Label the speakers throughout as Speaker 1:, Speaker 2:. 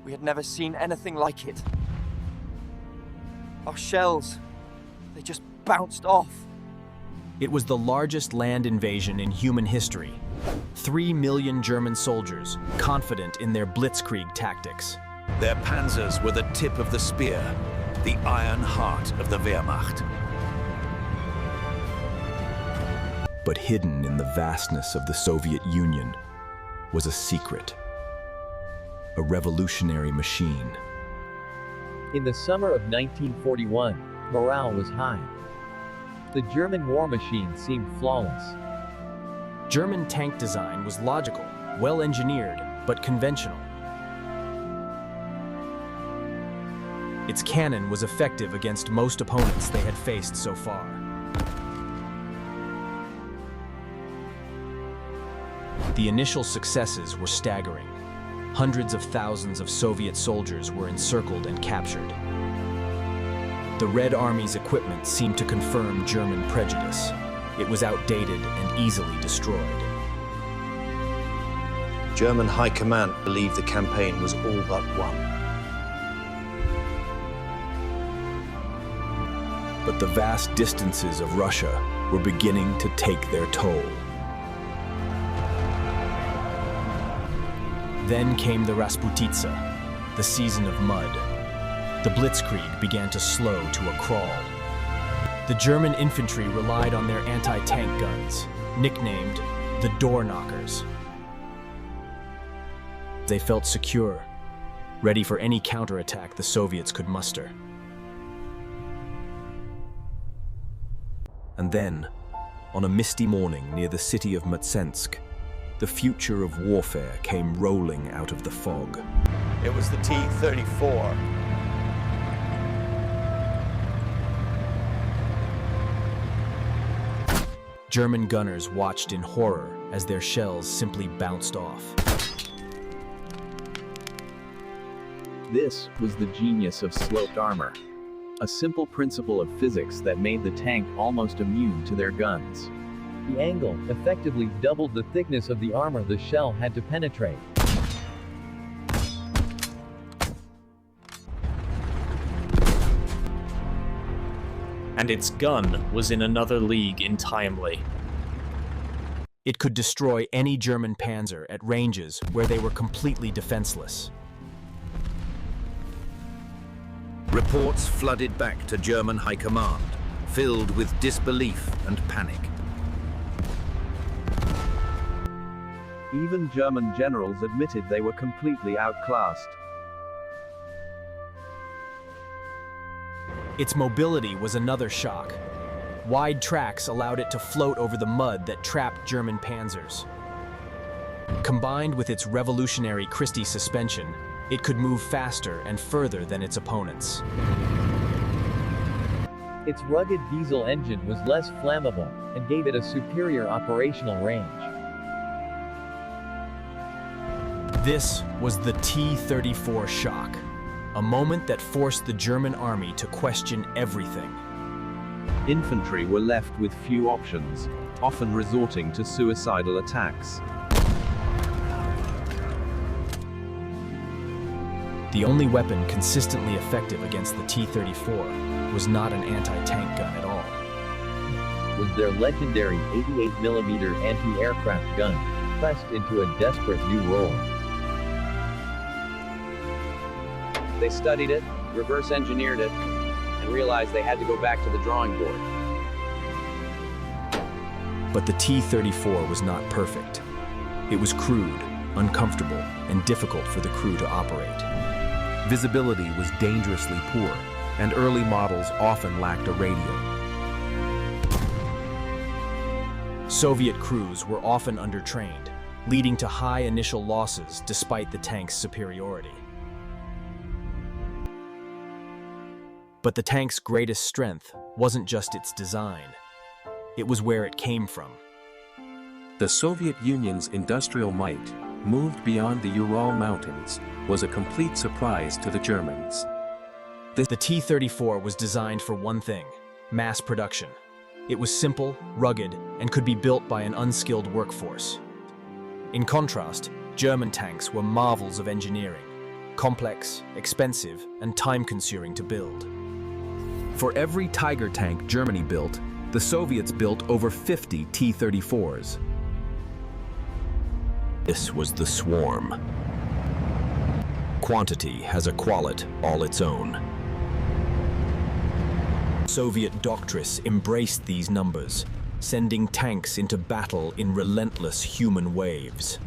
Speaker 1: We had never seen anything like it. Our shells, they just bounced off.
Speaker 2: It was the largest land invasion in human history. 3 million German soldiers, confident in their blitzkrieg tactics.
Speaker 3: Their Panzers were the tip of the spear, the iron heart of the Wehrmacht.
Speaker 2: But hidden in the vastness of the Soviet Union was a secret. A revolutionary machine.
Speaker 4: In the summer of 1941, morale was high. The German war machine seemed flawless.
Speaker 2: German tank design was logical, well-engineered, but conventional. Its cannon was effective against most opponents they had faced so far. The initial successes were staggering. Hundreds of thousands of Soviet soldiers were encircled and captured. The Red Army's equipment seemed to confirm German prejudice. It was outdated and easily destroyed.
Speaker 5: German high command believed the campaign was all but won.
Speaker 2: But the vast distances of Russia were beginning to take their toll. Then came the Rasputitsa, the season of mud. The blitzkrieg began to slow to a crawl. The German infantry relied on their anti-tank guns, nicknamed the door knockers. They felt secure, ready for any counterattack the Soviets could muster. And then, on a misty morning near the city of Mtsensk, the future of warfare came rolling out of the fog.
Speaker 1: It was the T-34.
Speaker 2: German gunners watched in horror as their shells simply bounced off.
Speaker 4: This was the genius of sloped armor. A simple principle of physics that made the tank almost immune to their guns. The angle effectively doubled the thickness of the armor the shell had to penetrate.
Speaker 6: And its gun was in another league entirely.
Speaker 2: It could destroy any German Panzer at ranges where they were completely defenseless.
Speaker 3: Reports flooded back to German high command, filled with disbelief and panic.
Speaker 4: Even German generals admitted they were completely outclassed.
Speaker 2: Its mobility was another shock. Wide tracks allowed it to float over the mud that trapped German panzers. Combined with its revolutionary Christie suspension, it could move faster and further than its opponents.
Speaker 4: Its rugged diesel engine was less flammable, and gave it a superior operational range.
Speaker 2: This was the T-34 shock, a moment that forced the German army to question everything.
Speaker 7: Infantry were left with few options, often resorting to suicidal attacks.
Speaker 2: The only weapon consistently effective against the T-34 was not an anti-tank gun at all.
Speaker 4: Was their legendary 88mm anti-aircraft gun, pressed into a desperate new role.
Speaker 8: They studied it, reverse engineered it, and realized they had to go back to the drawing board.
Speaker 2: But the T-34 was not perfect. It was crude, uncomfortable, and difficult for the crew to operate.
Speaker 9: Visibility was dangerously poor, and early models often lacked a radio.
Speaker 2: Soviet crews were often undertrained, leading to high initial losses despite the tank's superiority. But the tank's greatest strength wasn't just its design. It was where it came from.
Speaker 9: The Soviet Union's industrial might, moved beyond the Ural Mountains, was a complete surprise to the Germans.
Speaker 2: The T-34 was designed for one thing: mass production. It was simple, rugged, and could be built by an unskilled workforce. In contrast, German tanks were marvels of engineering. complex, expensive, and time-consuming to build. For every Tiger tank Germany built, the Soviets built over 50 T-34s. This was the swarm. Quantity has a quality all its own. Soviet doctrines embraced these numbers, sending tanks into battle in relentless human waves.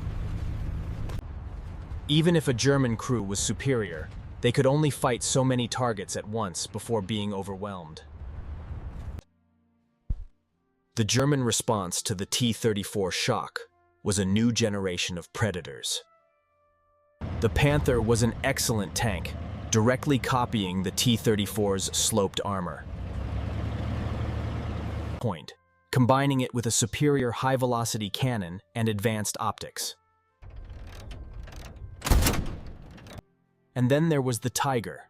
Speaker 2: Even if a German crew was superior, they could only fight so many targets at once before being overwhelmed. The German response to the T-34 shock was a new generation of predators. The Panther was an excellent tank, directly copying the T-34's sloped armor, combining it with a superior high-velocity cannon and advanced optics. And then there was the Tiger,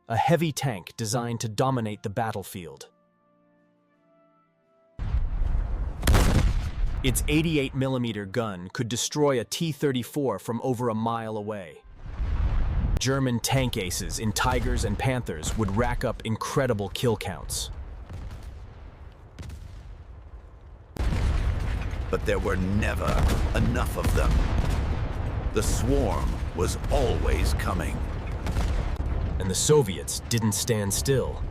Speaker 2: a heavy tank designed to dominate the battlefield. Its 88mm gun could destroy a T-34 from over a mile away. German tank aces in Tigers and Panthers would rack up incredible kill counts.
Speaker 3: But there were never enough of them. The swarm was always coming.
Speaker 2: And the Soviets didn't stand still.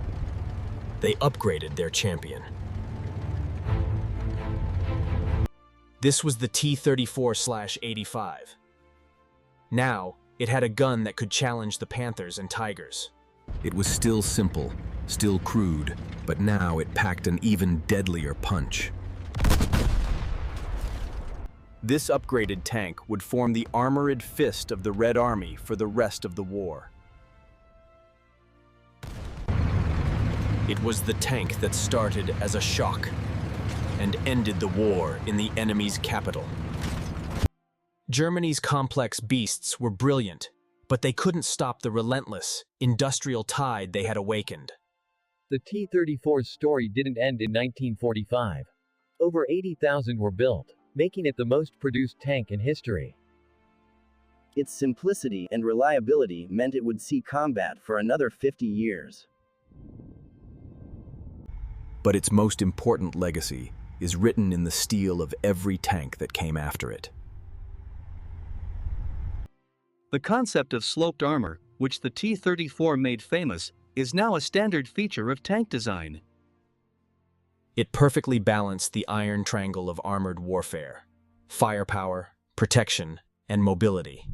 Speaker 2: They upgraded their champion. This was the T-34/85. Now, it had a gun that could challenge the Panthers and Tigers. It was still simple, still crude, but now it packed an even deadlier punch. This upgraded tank would form the armored fist of the Red Army for the rest of the war. It was the tank that started as a shock and ended the war in the enemy's capital. Germany's complex beasts were brilliant, but they couldn't stop the relentless, industrial tide they had awakened.
Speaker 4: The T-34's story didn't end in 1945. Over 80,000 were built, making it the most produced tank in history.
Speaker 10: Its simplicity and reliability meant it would see combat for another 50 years.
Speaker 2: But its most important legacy is written in the steel of every tank that came after it.
Speaker 11: The concept of sloped armor, which the T-34 made famous, is now a standard feature of tank design.
Speaker 2: It perfectly balanced the iron triangle of armored warfare: firepower, protection, and mobility.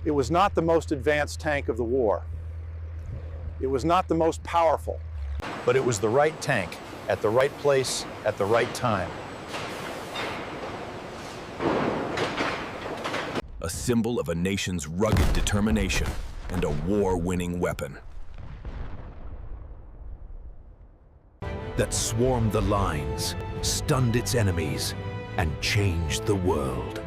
Speaker 12: It was not the most advanced tank of the war. It was not the most powerful, but it was the right tank, at the right place, at the right time.
Speaker 2: A symbol of a nation's rugged determination and a war-winning weapon.
Speaker 3: That swarmed the lines, stunned its enemies, and changed the world.